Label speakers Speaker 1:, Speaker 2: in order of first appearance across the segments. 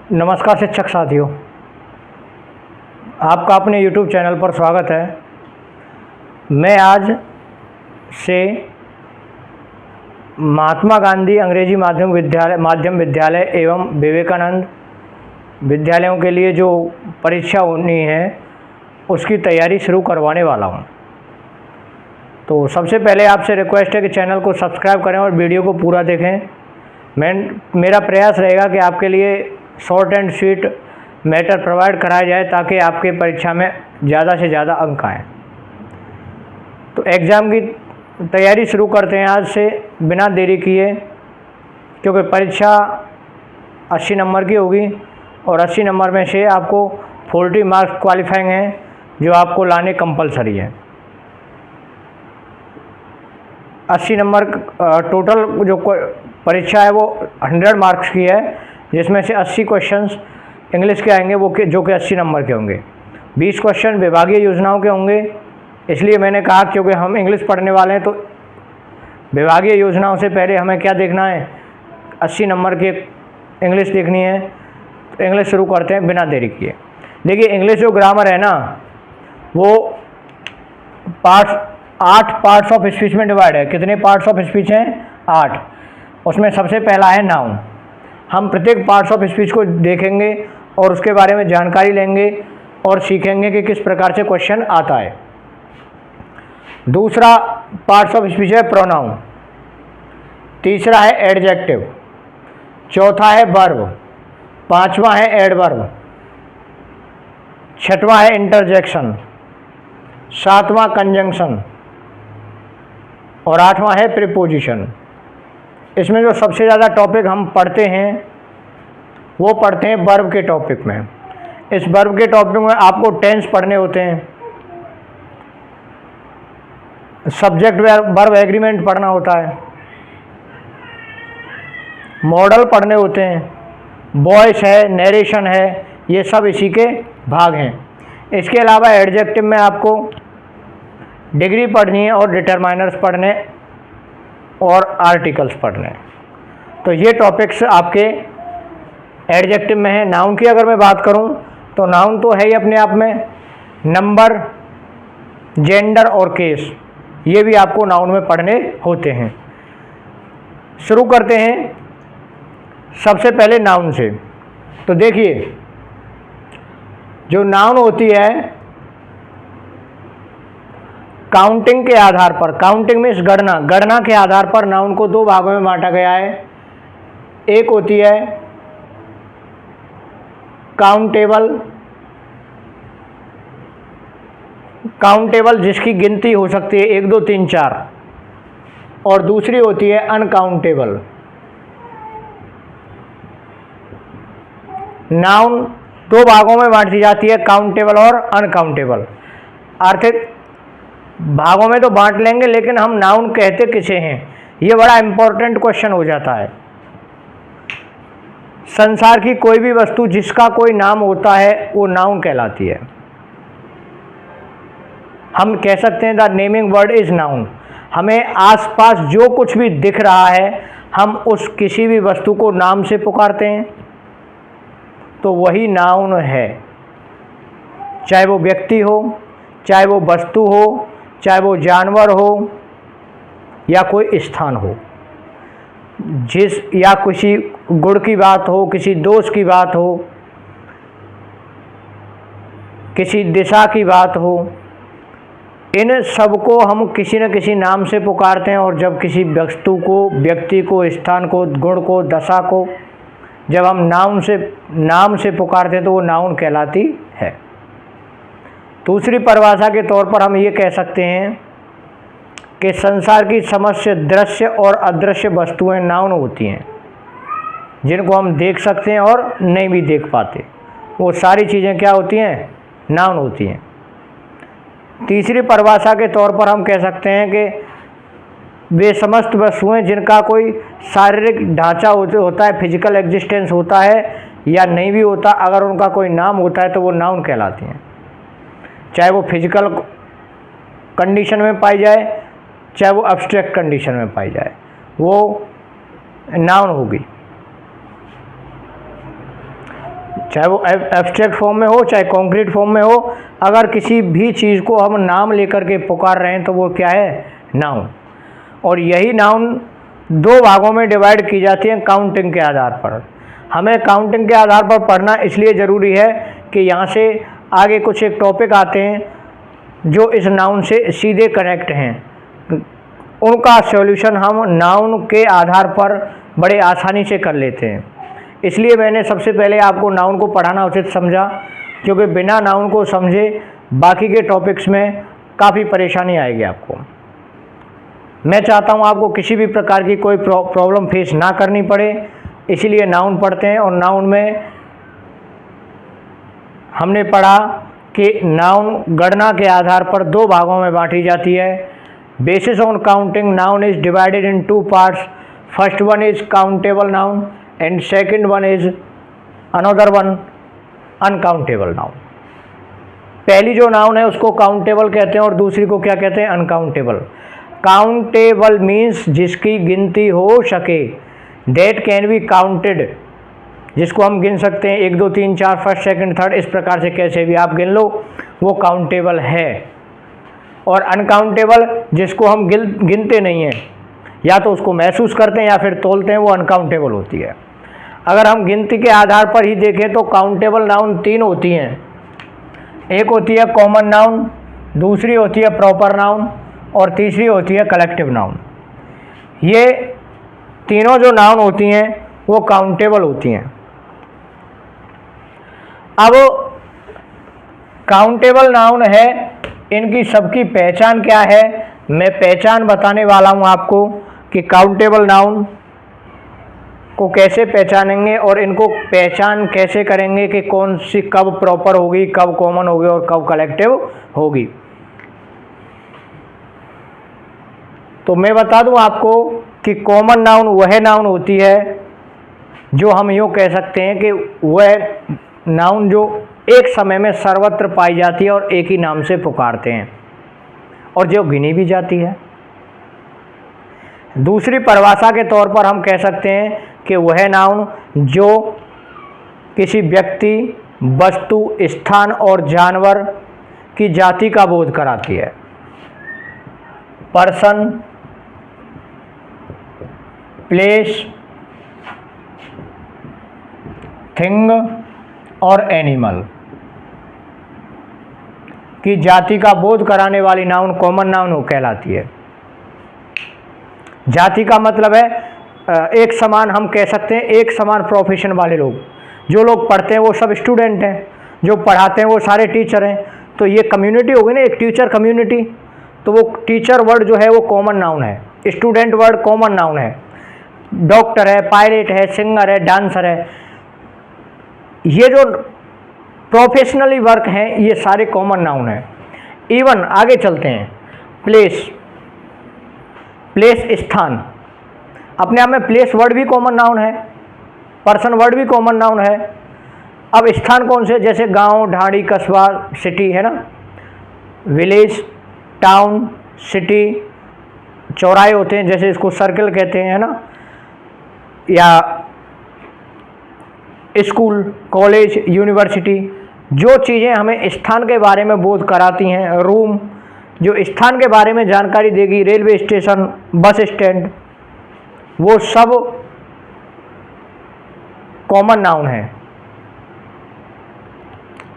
Speaker 1: नमस्कार शिक्षक साथियों, आपका अपने YouTube चैनल पर स्वागत है। मैं आज से महात्मा गांधी अंग्रेजी माध्यम विद्यालय एवं विवेकानंद विद्यालयों के लिए जो परीक्षा होनी है उसकी तैयारी शुरू करवाने वाला हूं। तो सबसे पहले आपसे रिक्वेस्ट है कि चैनल को सब्सक्राइब करें और वीडियो को पूरा देखें। मेरा प्रयास रहेगा कि आपके लिए short and sweet matter provide कराया जाए ताकि आपके परीक्षा में ज़्यादा से ज़्यादा अंक आएँ। तो एग्ज़ाम की तैयारी शुरू करते हैं आज से बिना देरी किए, क्योंकि परीक्षा 80 नंबर की होगी और 80 नंबर में से आपको 40 मार्क्स क्वालिफाइंग हैं जो आपको लाने कंपलसरी है। 80 नंबर टोटल जो परीक्षा है वो 100 मार्क्स की है, जिसमें से 80 क्वेश्चंस इंग्लिश के आएंगे जो कि 80 नंबर के होंगे। 20 क्वेश्चन विभागीय योजनाओं के होंगे। इसलिए मैंने कहा क्योंकि हम इंग्लिश पढ़ने वाले हैं तो विभागीय योजनाओं से पहले हमें क्या देखना है, 80 नंबर की इंग्लिश देखनी है। तो इंग्लिश शुरू करते हैं बिना देरी किए। देखिए, इंग्लिश जो ग्रामर है ना वो 8 पार्ट्स ऑफ स्पीच में डिवाइड है। कितने पार्ट्स ऑफ स्पीच हैं? 8। उसमें सबसे पहला है नाउन। हम प्रत्येक पार्ट्स ऑफ स्पीच को देखेंगे और उसके बारे में जानकारी लेंगे और सीखेंगे कि किस प्रकार से क्वेश्चन आता है। दूसरा पार्ट्स ऑफ स्पीच है प्रोनाउन। तीसरा है एडजेक्टिव। चौथा है वर्ब। पांचवा है एडवर्ब। छठवां है इंटरजेक्शन। सातवां कंजंक्शन और आठवां है प्रीपोजिशन। इसमें जो सबसे ज़्यादा टॉपिक हम पढ़ते हैं वो पढ़ते हैं वर्ब के टॉपिक में। इस वर्ब के टॉपिक में आपको टेंस पढ़ने होते हैं, सब्जेक्ट वर्ब एग्रीमेंट पढ़ना होता है, मॉडल पढ़ने होते हैं, वॉइस है, नरेशन है, ये सब इसी के भाग हैं। इसके अलावा एडजेक्टिव में आपको डिग्री पढ़नी है और डिटरमाइनर्स पढ़ने और आर्टिकल्स पढ़ने। तो ये टॉपिक्स आपके एडजेक्टिव में है। नाउन की अगर मैं बात करूं तो नाउन तो है ही अपने आप में, नंबर, जेंडर और केस ये भी आपको नाउन में पढ़ने होते हैं। शुरू करते हैं सबसे पहले नाउन से। तो देखिए, जो नाउन होती है काउंटिंग के आधार पर, काउंटिंग मीन्स गणना के आधार पर नाउन को दो भागों में बांटा गया है। एक होती है काउंटेबल जिसकी गिनती हो सकती है 1 2 3 4, और दूसरी होती है अनकाउंटेबल। नाउन दो भागों में बांटी जाती है, काउंटेबल और अनकाउंटेबल। आर्थिक भागों में तो बांट लेंगे, लेकिन हम नाउन कहते किसे हैं, ये बड़ा इंपॉर्टेंट क्वेश्चन हो जाता है। संसार की कोई भी वस्तु जिसका कोई नाम होता है वो नाउन कहलाती है। हम कह सकते हैं the naming word is noun. हमें आसपास जो कुछ भी दिख रहा है हम उस किसी भी वस्तु को नाम से पुकारते हैं तो वही नाउन है। चाहे वो व्यक्ति हो, चाहे वो वस्तु हो, चाहे वो जानवर हो या कोई स्थान हो, या किसी गुण की बात हो, किसी दोष की बात हो, किसी दिशा की बात हो, इन सबको हम किसी न किसी नाम से पुकारते हैं। और जब किसी वस्तु को, व्यक्ति को, स्थान को, गुण को, दशा को जब हम नाम से पुकारते हैं तो वो नाउन कहलाती है। दूसरी परिभाषा के तौर पर हम ये कह सकते हैं कि संसार की समस्त दृश्य और अदृश्य वस्तुएं नाउन होती हैं, जिनको हम देख सकते हैं और नहीं भी देख पाते। वो सारी चीज़ें क्या होती हैं? नाउन होती हैं। तीसरी परिभाषा के तौर पर हम कह सकते हैं कि वे समस्त वस्तुएं जिनका कोई शारीरिक ढांचा होता है, फिजिकल एग्जिस्टेंस होता है या नहीं भी होता, अगर उनका कोई नाम होता है तो वो नाउन कहलाती हैं। चाहे वो फिजिकल कंडीशन में पाई जाए, चाहे वो एब्स्ट्रैक्ट कंडीशन में पाई जाए, वो नाउन होगी। चाहे वो एब्स्ट्रैक्ट फॉर्म में हो चाहे कॉन्क्रीट फॉर्म में हो, अगर किसी भी चीज़ को हम नाम लेकर के पुकार रहे हैं तो वो क्या है, नाउन। और यही नाउन दो भागों में डिवाइड की जाती है काउंटिंग के आधार पर। हमें काउंटिंग के आधार पर पढ़ना इसलिए ज़रूरी है कि यहाँ से आगे कुछ एक टॉपिक आते हैं जो इस नाउन से सीधे कनेक्ट हैं, उनका सॉल्यूशन हम नाउन के आधार पर बड़े आसानी से कर लेते हैं। इसलिए मैंने सबसे पहले आपको नाउन को पढ़ाना उचित समझा, क्योंकि बिना नाउन को समझे बाकी के टॉपिक्स में काफ़ी परेशानी आएगी आपको। मैं चाहता हूँ आपको किसी भी प्रकार की कोई प्रॉब्लम फेस ना करनी पड़े, इसीलिए नाउन पढ़ते हैं। और नाउन में हमने पढ़ा कि नाउन गणना के आधार पर दो भागों में बांटी जाती है। Basis on counting noun is divided in two parts. First one is countable noun and second one is another one uncountable noun. पहली जो नाउन है उसको काउंटेबल कहते हैं और दूसरी को क्या कहते हैं, अनकाउंटेबल। काउंटेबल मीन्स जिसकी गिनती हो सके, डेट कैन बी काउंटेड, जिसको हम गिन सकते हैं 1 2 3 4 फर्स्ट सेकंड थर्ड, इस प्रकार से कैसे भी आप गिन लो, वो काउंटेबल है। और अनकाउंटेबल जिसको हम गिनते नहीं हैं, या तो उसको महसूस करते हैं या फिर तोलते हैं, वो अनकाउंटेबल होती है। अगर हम गिनती के आधार पर ही देखें तो काउंटेबल नाउन 3 होती हैं। एक होती है कॉमन नाउन, दूसरी होती है प्रॉपर नाउन और तीसरी होती है कलेक्टिव नाउन। ये तीनों जो नाउन होती हैं वो काउंटेबल होती हैं। अब काउंटेबल नाउन है, इनकी सबकी पहचान क्या है, मैं पहचान बताने वाला हूं आपको कि काउंटेबल नाउन को कैसे पहचानेंगे और इनको पहचान कैसे करेंगे कि कौन सी कब प्रॉपर होगी, कब कॉमन होगी और कब कलेक्टिव होगी। तो मैं बता दूं आपको कि कॉमन नाउन वह नाउन होती है जो हम यूँ कह सकते हैं कि वह नाउन जो एक समय में सर्वत्र पाई जाती है और एक ही नाम से पुकारते हैं और जो गिनी भी जाती है। दूसरी परिभाषा के तौर पर हम कह सकते हैं कि वह नाउन जो किसी व्यक्ति, वस्तु, स्थान और जानवर की जाति का बोध कराती है। पर्सन, प्लेस, थिंग और एनिमल की जाति का बोध कराने वाली नाउन कॉमन नाउन कहलाती है। जाति का मतलब है एक समान, हम कह सकते हैं एक समान प्रोफेशन वाले लोग। जो लोग पढ़ते हैं वो सब स्टूडेंट हैं, जो पढ़ाते हैं वो सारे टीचर हैं। तो ये कम्युनिटी होगी ना, एक टीचर कम्युनिटी, तो वो टीचर वर्ड जो है वो कॉमन नाउन है, स्टूडेंट वर्ड कॉमन नाउन है, डॉक्टर है, पायलट है, सिंगर है, डांसर है, ये जो प्रोफेशनली वर्क हैं ये सारे कॉमन नाउन हैं। इवन आगे चलते हैं, प्लेस, प्लेस स्थान, अपने आप में प्लेस वर्ड भी कॉमन नाउन है, पर्सन वर्ड भी कॉमन नाउन है। अब स्थान कौन से, जैसे गांव, ढाणी, कस्बा, सिटी है ना, विलेज, टाउन, सिटी, चौराहे होते हैं जैसे इसको सर्कल कहते हैं, है ना, या स्कूल, कॉलेज, यूनिवर्सिटी, जो चीज़ें हमें स्थान के बारे में बोध कराती हैं, रूम जो स्थान के बारे में जानकारी देगी, रेलवे स्टेशन, बस स्टैंड, वो सब कॉमन नाउन है।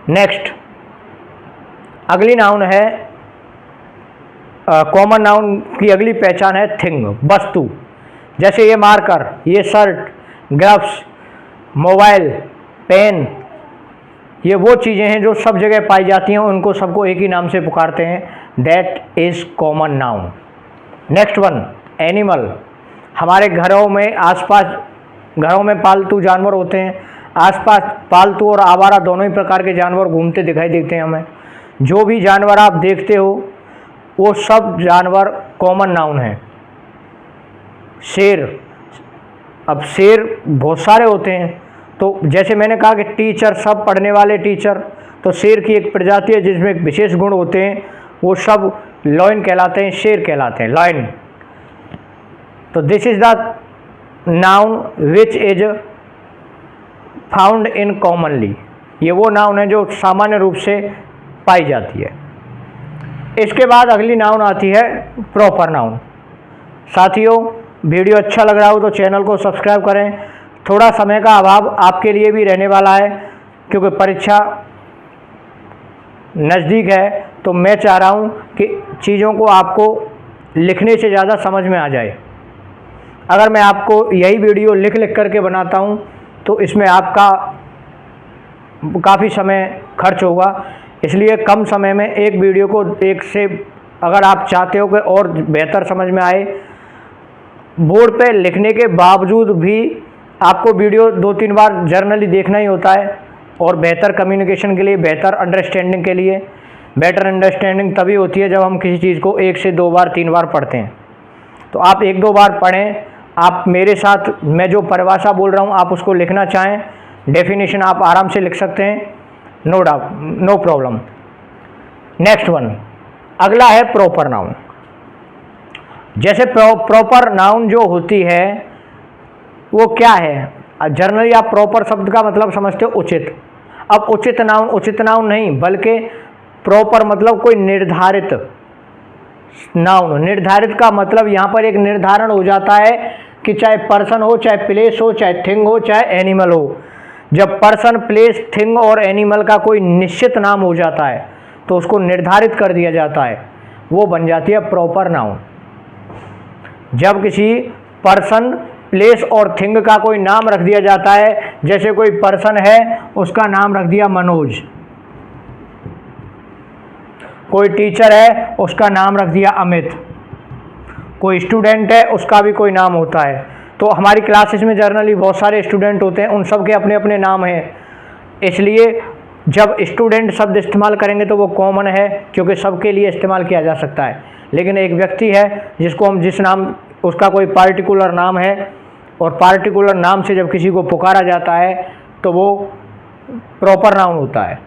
Speaker 1: नेक्स्ट अगली नाउन है, कॉमन नाउन की अगली पहचान है थिंग, वस्तु। जैसे ये मार्कर, ये शर्ट, ग्लव्स, मोबाइल, पेन, ये वो चीज़ें हैं जो सब जगह पाई जाती हैं, उनको सबको एक ही नाम से पुकारते हैं, that is common noun. Next one, animal. हमारे घरों में आसपास, घरों में पालतू जानवर होते हैं, आसपास पालतू और आवारा दोनों ही प्रकार के जानवर घूमते दिखाई देते हैं हमें। जो भी जानवर आप देखते हो वो सब जानवर कॉमन नाउन है। शेर, अब शेर बहुत सारे होते हैं, तो जैसे मैंने कहा कि टीचर, सब पढ़ने वाले टीचर, तो शेर की एक प्रजाति है जिसमें एक विशेष गुण होते हैं, वो सब लॉयन कहलाते हैं, शेर कहलाते हैं, लॉयन। तो this is the noun which is found in commonly, ये वो नाउन है जो सामान्य रूप से पाई जाती है। इसके बाद अगली नाउन आती है प्रॉपर नाउन। साथियों, वीडियो अच्छा लग रहा हो तो चैनल को सब्सक्राइब करें। थोड़ा समय का अभाव आपके लिए भी रहने वाला है क्योंकि परीक्षा नज़दीक है, तो मैं चाह रहा हूँ कि चीज़ों को आपको लिखने से ज़्यादा समझ में आ जाए। अगर मैं आपको यही वीडियो लिख लिख करके बनाता हूँ तो इसमें आपका काफ़ी समय खर्च होगा, इसलिए कम समय में एक वीडियो को एक से, अगर आप चाहते हो कि और बेहतर समझ में आए, बोर्ड पे लिखने के बावजूद भी आपको वीडियो 2-3 बार जर्नली देखना ही होता है। और बेहतर कम्युनिकेशन के लिए, बेहतर अंडरस्टैंडिंग के लिए, बेटर अंडरस्टैंडिंग तभी होती है जब हम किसी चीज़ को 1 से 2 बार 3 बार पढ़ते हैं। तो आप 1-2 बार पढ़ें। आप मेरे साथ, मैं जो परिभाषा बोल रहा हूँ आप उसको लिखना चाहें, डेफिनेशन आप आराम से लिख सकते हैं, no doubt, no problem. Next one, अगला है प्रॉपर नाउन। जैसे प्रॉपर नाउन जो होती है वो क्या है, जनरली आप प्रॉपर शब्द का मतलब समझते हो उचित। अब उचित नाउन नहीं, बल्कि प्रॉपर मतलब कोई निर्धारित नाउन। निर्धारित का मतलब यहाँ पर एक निर्धारण हो जाता है कि चाहे पर्सन हो, चाहे प्लेस हो, चाहे थिंग हो, चाहे एनिमल हो। जब पर्सन, प्लेस, थिंग और एनिमल का कोई निश्चित नाम हो जाता है तो उसको निर्धारित कर दिया जाता है, वो बन जाती है प्रॉपर नाउन। जब किसी पर्सन, प्लेस और थिंग का कोई नाम रख दिया जाता है, जैसे कोई पर्सन है उसका नाम रख दिया मनोज, कोई टीचर है उसका नाम रख दिया अमित, कोई स्टूडेंट है उसका भी कोई नाम होता है। तो हमारी क्लासेस में जर्नली बहुत सारे स्टूडेंट होते हैं, उन सब के अपने अपने नाम हैं, इसलिए जब स्टूडेंट शब्द इस्तेमाल करेंगे तो वो कॉमन है क्योंकि सबके लिए इस्तेमाल किया जा सकता है। लेकिन एक व्यक्ति है जिसको हम, जिस नाम, उसका कोई पार्टिकुलर नाम है और पार्टिकुलर नाम से जब किसी को पुकारा जाता है तो वो प्रॉपर नाउन होता है।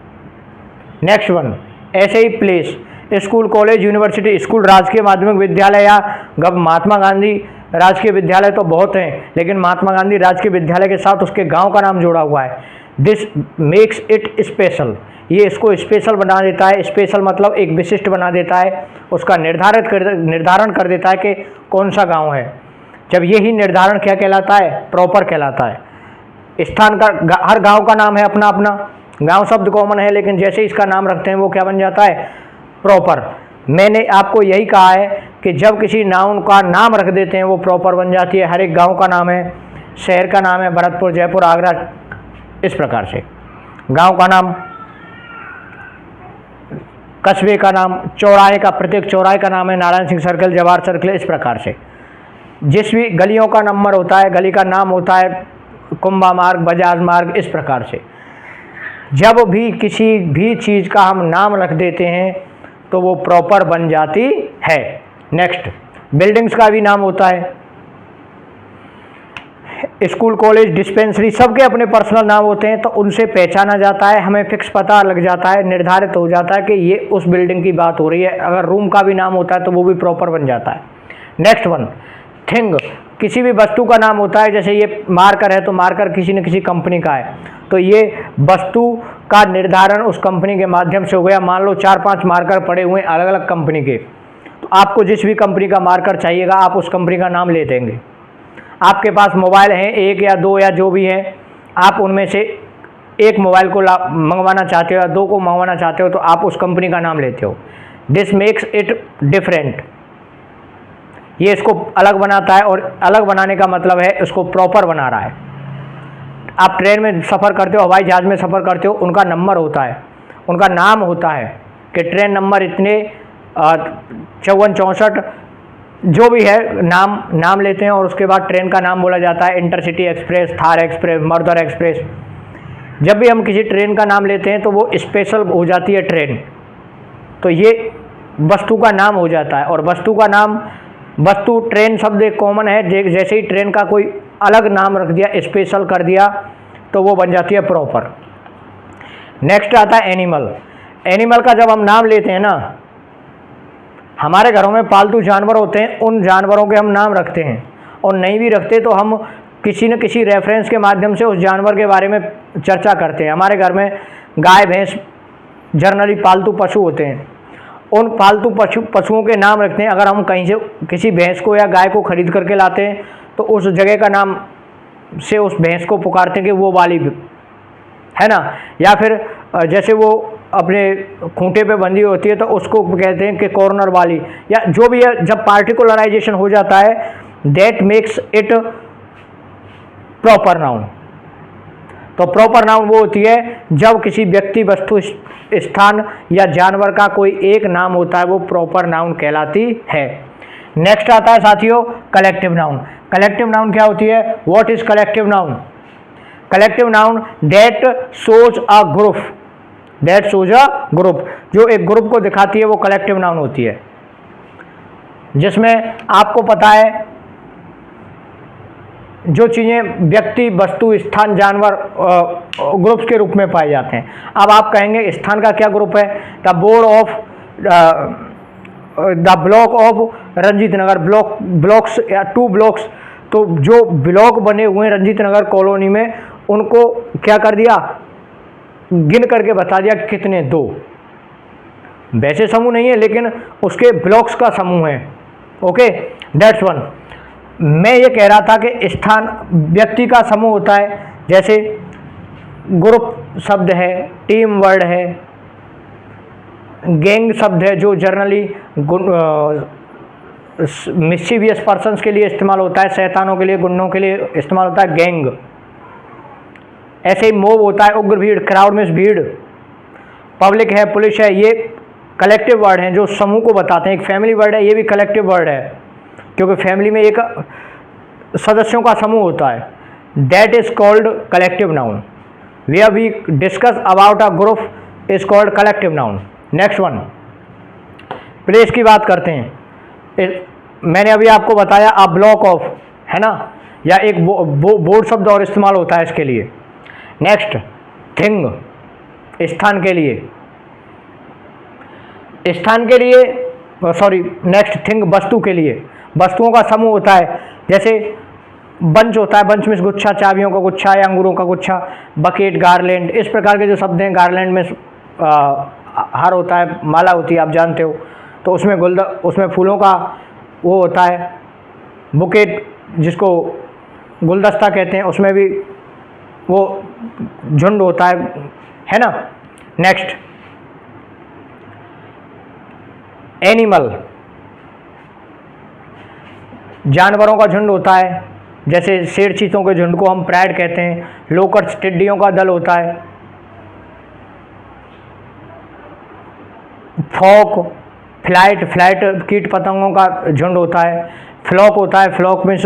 Speaker 1: नेक्स्ट वन, ऐसे ही place, school, college, university, school, राजकीय माध्यमिक विद्यालय या महात्मा गांधी राजकीय विद्यालय तो बहुत हैं, लेकिन महात्मा गांधी राजकीय विद्यालय के साथ उसके गांव का नाम जोड़ा हुआ है। दिस मेक्स इट स्पेशल, ये इसको स्पेशल बना देता है। स्पेशल मतलब एक विशिष्ट बना देता है, उसका निर्धारण कर देता है कि कौन सा गांव है। जब यही निर्धारण क्या कहलाता है, प्रॉपर कहलाता है। स्थान का, हर गांव का नाम है अपना अपना, गांव शब्द कॉमन है, लेकिन जैसे इसका नाम रखते हैं वो क्या बन जाता है, प्रॉपर। मैंने आपको यही कहा है कि जब किसी नाउन का नाम रख देते हैं वो प्रॉपर बन जाती है। हर एक गांव का नाम है, शहर का नाम है भरतपुर, जयपुर, आगरा, इस प्रकार से। गांव का नाम, कस्बे का नाम, चौराहे का, प्रत्येक चौराहे का नाम है नारायण सिंह सर्कल, जवाहर सर्कल, इस प्रकार से। जिस भी गलियों का नंबर होता है, गली का नाम होता है कुंभा मार्ग, बजाज मार्ग, इस प्रकार से। जब भी किसी भी चीज़ का हम नाम रख देते हैं तो वो प्रॉपर बन जाती है। नेक्स्ट, बिल्डिंग्स का भी नाम होता है, स्कूल, कॉलेज, डिस्पेंसरी, सबके अपने पर्सनल नाम होते हैं, तो उनसे पहचाना जाता है, हमें फिक्स पता लग जाता है, निर्धारित हो जाता है कि ये उस बिल्डिंग की बात हो रही है। अगर रूम का भी नाम होता है तो वो भी प्रॉपर बन जाता है। नेक्स्ट वन, थिंग, किसी भी वस्तु का नाम होता है। जैसे ये मार्कर है तो मार्कर किसी न किसी कंपनी का है, तो ये वस्तु का निर्धारण उस कंपनी के माध्यम से हो गया। मान लो 4-5 मार्कर पड़े हुए हैं अलग अलग कंपनी के, तो आपको जिस भी कंपनी का मार्कर चाहिएगा आप उस कंपनी का नाम ले देंगे। आपके पास मोबाइल हैं 1 या 2 या जो भी हैं, आप उनमें से एक मोबाइल को मंगवाना चाहते हो या 2 को मंगवाना चाहते हो तो आप उस कंपनी का नाम लेते हो। दिस मेक्स इट डिफरेंट, ये इसको अलग बनाता है, और अलग बनाने का मतलब है इसको प्रॉपर बना रहा है। आप ट्रेन में सफ़र करते हो, हवाई जहाज़ में सफ़र करते हो, उनका नंबर होता है, उनका नाम होता है कि ट्रेन नंबर इतने 54-64 जो भी है, नाम लेते हैं और उसके बाद ट्रेन का नाम बोला जाता है। Intercity express, Thar express, mother express. जब भी हम किसी ट्रेन का नाम लेते हैं तो वो स्पेशल हो जाती है ट्रेन, तो ये वस्तु का नाम हो जाता है। और वस्तु का नाम, वस्तु, ट्रेन शब्द एक कॉमन है, जैसे ही ट्रेन का कोई अलग नाम रख दिया, स्पेशल कर दिया, तो वो बन जाती है प्रॉपर। नेक्स्ट आता है एनिमल। एनिमल का जब हम नाम लेते हैं ना, हमारे घरों में पालतू जानवर होते हैं, उन जानवरों के हम नाम रखते हैं, और नहीं भी रखते तो हम किसी न किसी रेफरेंस के माध्यम से उस जानवर के बारे में चर्चा करते हैं। हमारे घर में गाय भैंस जनरली पालतू पशु होते हैं, उन पालतू पशुओं के नाम रखते हैं। अगर हम कहीं से किसी भैंस को या गाय को खरीद करके लाते हैं तो उस जगह का नाम से उस भैंस को पुकारते हैं कि वो वाली, है ना। या फिर जैसे वो अपने खूंटे पे बंधी होती है तो उसको कहते हैं कि कॉर्नर वाली, या जो भी है। जब पार्टिकुलराइजेशन हो जाता है that makes it proper noun. तो प्रॉपर नाउन वो होती है जब किसी व्यक्ति, वस्तु, स्थान या जानवर का कोई एक नाम होता है, वो प्रॉपर नाउन कहलाती है। नेक्स्ट आता है साथियों कलेक्टिव नाउन। कलेक्टिव नाउन क्या होती है? What is collective noun? Collective noun that shows a group, that shows a group, जो एक ग्रुप को दिखाती है वो कलेक्टिव नाउन होती है। जिसमें आपको पता है जो चीज़ें व्यक्ति, वस्तु, स्थान, जानवर ग्रुप्स के रूप में पाए जाते हैं। अब आप कहेंगे स्थान का क्या ग्रुप है? The board of the block of Ranjit Nagar, blocks या 2 ब्लॉक्स। तो जो ब्लॉक बने हुए हैं रंजीत नगर कॉलोनी में, उनको क्या कर दिया? गिन करके बता दिया कि कितने, 2। वैसे समूह नहीं है लेकिन उसके ब्लॉक्स का समूह है। Okay, that's one. मैं ये कह रहा था कि स्थान व्यक्ति का समूह होता है, जैसे ग्रुप शब्द है, टीम वर्ड है, गैंग शब्द है जो जनरली मिस्चीवियस पर्सन्स के लिए इस्तेमाल होता है, शैतानों के लिए, गुंडों के लिए इस्तेमाल होता है गैंग। ऐसे ही मोब होता है उग्र भीड़, क्राउड में भीड़। पब्लिक है, पुलिस है, ये कलेक्टिव वर्ड हैं जो समूह को बताते हैं। एक फैमिली वर्ड है, ये भी कलेक्टिव वर्ड है क्योंकि फैमिली में एक सदस्यों का समूह होता है। That is called collective noun. Where we discuss about a group is called collective noun. Next one, place की बात करते हैं। मैंने अभी आपको बताया अ ब्लॉक ऑफ, है ना, या एक बोर्ड शब्द और इस्तेमाल होता है इसके लिए। नेक्स्ट थिंग, स्थान के लिए, स्थान के लिए, सॉरी, नेक्स्ट थिंग वस्तु के लिए। वस्तुओं का समूह होता है, जैसे बंच होता है, बंच में गुच्छा, चाबियों का गुच्छा या अंगूरों का गुच्छा, बकेट, गार्लैंड, इस प्रकार के जो शब्द हैं। गार्लैंड में हार होता है, माला होती है, आप जानते हो। तो उसमें उसमें फूलों का वो होता है। बुकेट जिसको गुलदस्ता कहते हैं, उसमें भी वो झुंड होता है ना। नेक्स्ट एनिमल, जानवरों का झुंड होता है, जैसे शेर चीतों के झुंड को हम प्राइड कहते हैं। लोकर्स, टिड्डियों का दल होता है। फॉक, फ्लाइट, कीट पतंगों का झुंड होता है। फ्लॉक होता है, फ्लॉक में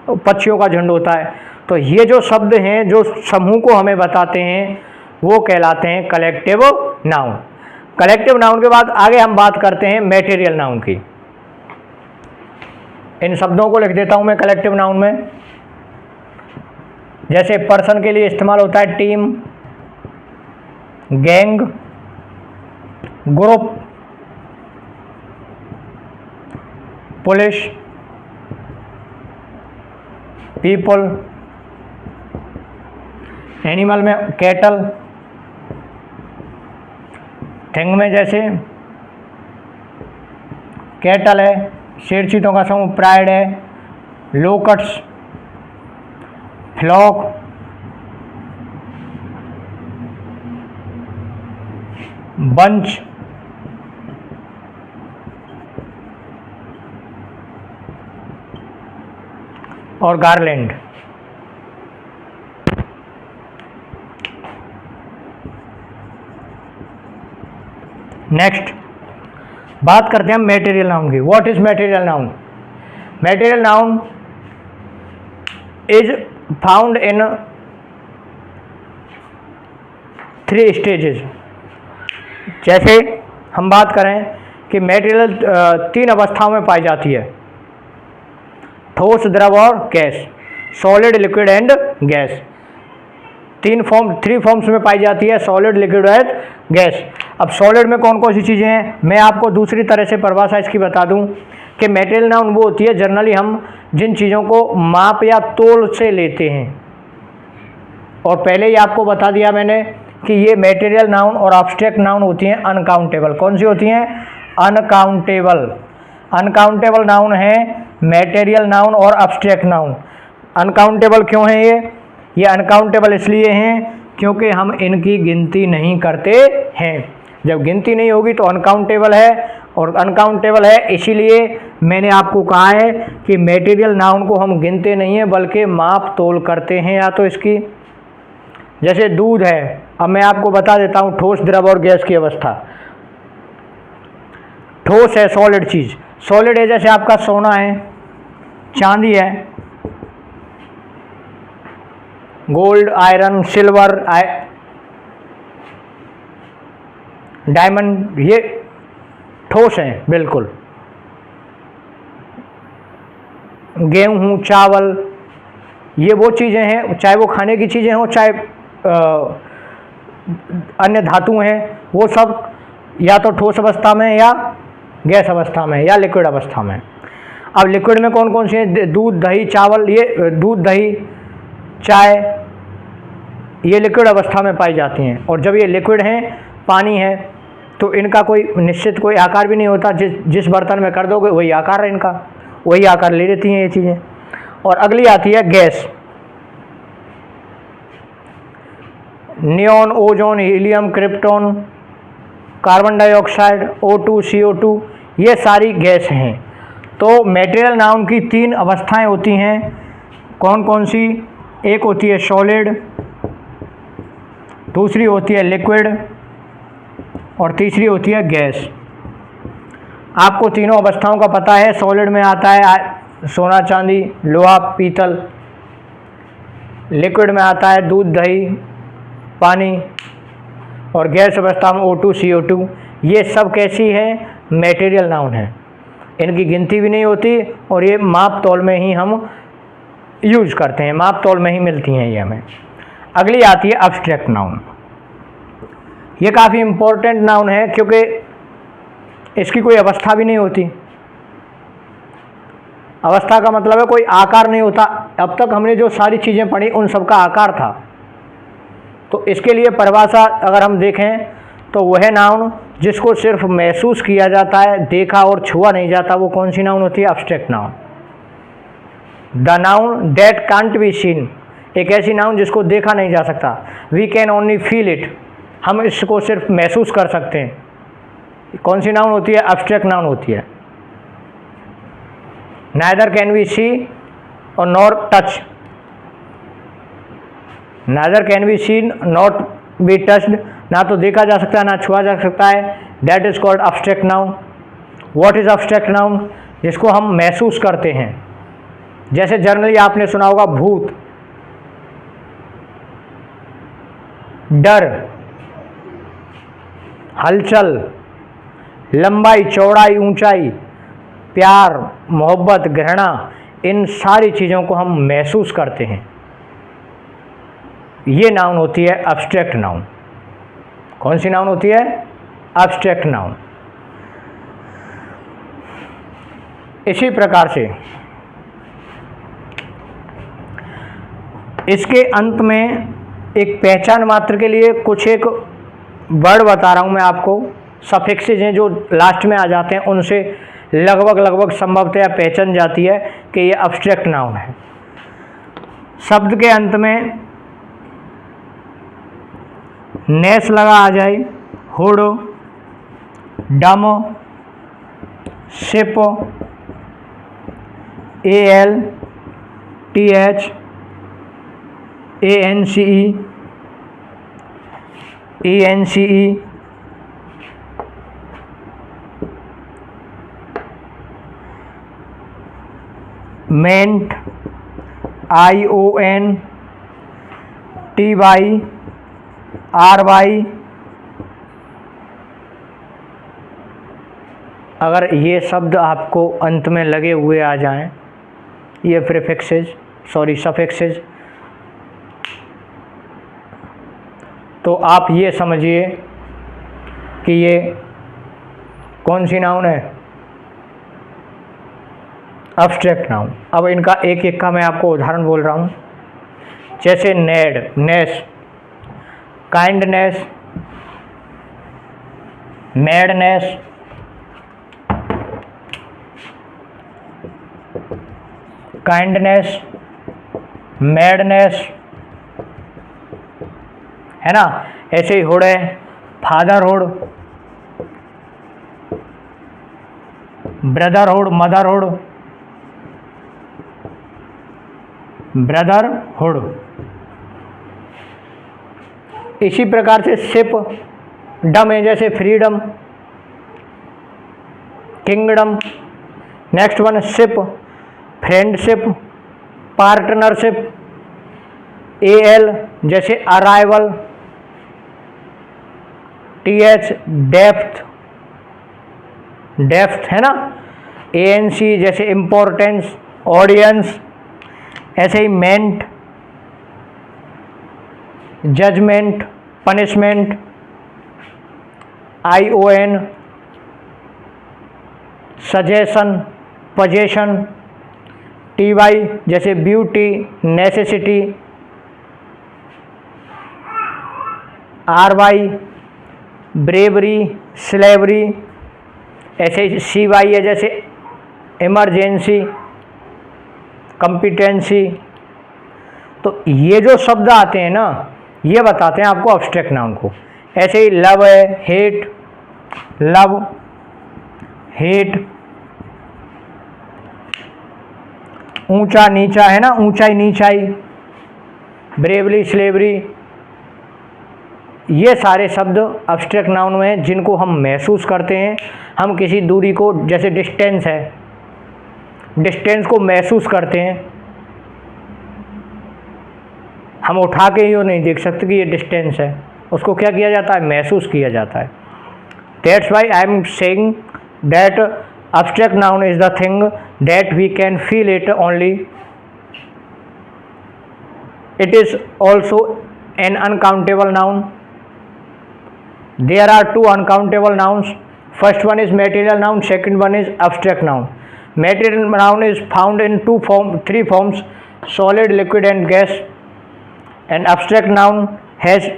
Speaker 1: पक्षियों का झुंड होता है। तो ये जो शब्द हैं जो समूह को हमें बताते हैं वो कहलाते हैं कलेक्टिव नाउन। कलेक्टिव नाउन के बाद आगे हम बात करते हैं मैटेरियल नाउन की। इन शब्दों को लिख देता हूं मैं कलेक्टिव नाउन में। जैसे पर्सन के लिए इस्तेमाल होता है team, gang, group, police, people. Animal में कैटल, थिंग में जैसे कैटल है, शेर चीतों का समूह प्राइड है, लोकट्स, फ्लॉक, बंच, और गार्लैंड। नेक्स्ट बात करते हैं मटेरियल नाउन की। What is material noun? Material noun is found in 3 stages. जैसे हम बात करें कि मटेरियल 3 अवस्थाओं में पाई जाती है, ठोस, द्रव और gas, solid, liquid and gas. 3 forms में पाई जाती है, सॉलिड, लिक्विड एंड गैस। अब सॉलिड में कौन कौन सी चीज़ें हैं, मैं आपको दूसरी तरह से परिभाषा इसकी बता दूं कि मटेरियल नाउन वो होती है जनरली हम जिन चीज़ों को माप या तोल से लेते हैं। और पहले ही आपको बता दिया मैंने कि ये मटेरियल नाउन और एब्स्ट्रैक्ट नाउन होती हैं अनकाउंटेबल। कौन सी होती हैं? अनकाउंटेबल। अनकाउंटेबल नाउन है मटेरियल नाउन और एब्स्ट्रैक्ट नाउन। अनकाउंटेबल क्यों है ये अनकाउंटेबल इसलिए हैं क्योंकि हम इनकी गिनती नहीं करते हैं। जब गिनती नहीं होगी तो अनकाउंटेबल है, और अनकाउंटेबल है इसीलिए मैंने आपको कहा है कि मटेरियल नाउन को हम गिनते नहीं हैं बल्कि माप तोल करते हैं। या तो इसकी जैसे दूध है, अब मैं आपको बता देता हूँ ठोस, द्रव और गैस की अवस्था। ठोस है सॉलिड चीज़, सॉलिड है जैसे आपका सोना है, चांदी है, गोल्ड, आयरन, सिल्वर, डायमंड, ये ठोस हैं बिल्कुल। गेहूँ, चावल, ये वो चीज़ें हैं, चाहे वो खाने की चीज़ें हों चाहे अन्य धातु हैं, वो सब या तो ठोस अवस्था में या गैस अवस्था में या लिक्विड अवस्था में। अब लिक्विड में कौन कौन से हैं? दूध, दही, चावल, ये दूध, दही, चाय, ये लिक्विड अवस्था में पाई जाती हैं। और जब ये लिक्विड हैं, पानी है, तो इनका कोई निश्चित कोई आकार भी नहीं होता। जिस बर्तन में कर दोगे वही आकार है इनका, वही आकार ले लेती हैं ये चीज़ें। और अगली आती है gas. Neon, ozone, helium, krypton, carbon dioxide, O2, CO2, ये सारी गैस हैं। तो मटेरियल नाउन की 3 अवस्थाएं होती हैं। कौन कौन सी? एक होती है सॉलिड, दूसरी होती है लिक्विड और तीसरी होती है गैस। आपको तीनों अवस्थाओं का पता है। सॉलिड में आता है सोना, चांदी, लोहा, पीतल। लिक्विड में आता है दूध, दही, पानी। और गैस अवस्था में O2, CO2। ये सब कैसी हैं? मटेरियल नाउन है। इनकी गिनती भी नहीं होती और ये माप तौल में ही हम यूज करते हैं, माप तौल में ही मिलती हैं ये हमें। अगली आती है एब्स्ट्रैक्ट नाउन। ये काफ़ी इम्पोर्टेंट नाउन है क्योंकि इसकी कोई अवस्था भी नहीं होती। अवस्था का मतलब है कोई आकार नहीं होता। अब तक हमने जो सारी चीज़ें पढ़ी उन सब का आकार था। तो इसके लिए परिभाषा अगर हम देखें तो वह नाउन जिसको सिर्फ महसूस किया जाता है, देखा और छुआ नहीं जाता, वो कौन सी नाउन होती है? Abstract noun. The noun that can't be seen, एक ऐसी नाउन जिसको देखा नहीं जा सकता। We can only feel it, हम इसको सिर्फ महसूस कर सकते हैं। कौन सी नाउन होती है? एब्स्ट्रैक्ट नाउन होती है। नाइदर कैन बी सी और nor touch, neither can be seen not be touched, ना तो देखा जा सकता है ना छुआ जा सकता है। That is called abstract noun. What is abstract noun? जिसको हम महसूस करते हैं। जैसे जनरली आपने सुना होगा भूत, डर, हलचल, लंबाई, चौड़ाई, ऊंचाई, प्यार, मोहब्बत, घृणा, इन सारी चीज़ों को हम महसूस करते हैं। ये नाउन होती है एब्स्ट्रैक्ट नाउन। कौन सी नाउन होती है? Abstract noun. इसी प्रकार से इसके अंत में एक पहचान मात्र के लिए कुछ एक वर्ड बता रहा हूं मैं आपको। सफिक्सेज हैं जो लास्ट में आ जाते हैं, उनसे लगभग संभवतया पहचान जाती है कि ये एब्स्ट्रैक्ट नाउन है। शब्द के अंत में नेस लगा आ जाए, होड़ो, डमो, शिपो, AL, TH, ANCE, ENCE, मेंट, ION, TY, RY। अगर ये शब्द आपको अंत में लगे हुए आ जाएं, ये सफिक्सेज, तो आप ये समझिए कि ये कौन सी नाउन है? Abstract noun. अब इनका एक एक का मैं आपको उदाहरण बोल रहा हूँ। जैसे ness, kindness, madness, kindness, madness, है ना। ऐसे ही हुड है, फादरहुड, ब्रदरहुड, मदरहुड, ब्रदरहुड। इसी प्रकार से शिप, डम है, जैसे freedom, kingdom. Next one ship, friendship, partnership, L जैसे अराइवल, टीएच डेप्थ, डेप्थ है ना। एएनसी जैसे इम्पोर्टेंस, ऑडियंस। ऐसे ही ment, judgment, punishment, ION, suggestion, possession. TY जैसे beauty, necessity. RY bravery, slavery. ऐसे ही CY है, जैसे इमरजेंसी, कॉम्पिटेंसी। तो ये जो शब्द आते हैं ना, ये बताते हैं आपको अब्स्ट्रैक्ट नाउन को। ऐसे ही लव है, हेट, लव, हेट। ऊंचा नीचा है ना, ऊंचाई नीचाई, ब्रेवरी, स्लेवरी। ये सारे शब्द अब्स्ट्रैक्ट नाउन में हैं, जिनको हम महसूस करते हैं। हम किसी दूरी को, जैसे डिस्टेंस है, डिस्टेंस को महसूस करते हैं। हम उठा के ही नहीं देख सकते कि ये डिस्टेंस है, उसको क्या किया जाता है, महसूस किया जाता है। That's why I am saying that abstract noun is the thing that we can feel it only. It is also an uncountable noun. There are two uncountable nouns. First one is material noun, second one is abstract noun. Material noun is found in three forms: solid, liquid and gas. And abstract noun has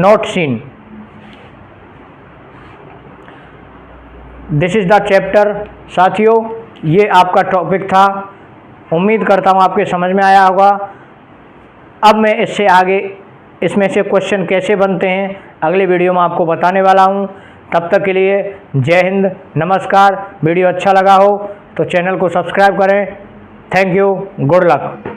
Speaker 1: not seen. This is the chapter. साथियों, ये आपका topic था। उम्मीद करता हूँ आपके समझ में आया होगा। अब मैं इससे आगे इसमें से क्वेश्चन कैसे बनते हैं अगले वीडियो में आपको बताने वाला हूँ। तब तक के लिए जय हिंद, नमस्कार। वीडियो अच्छा लगा हो तो चैनल को सब्सक्राइब करें। Thank you, good luck.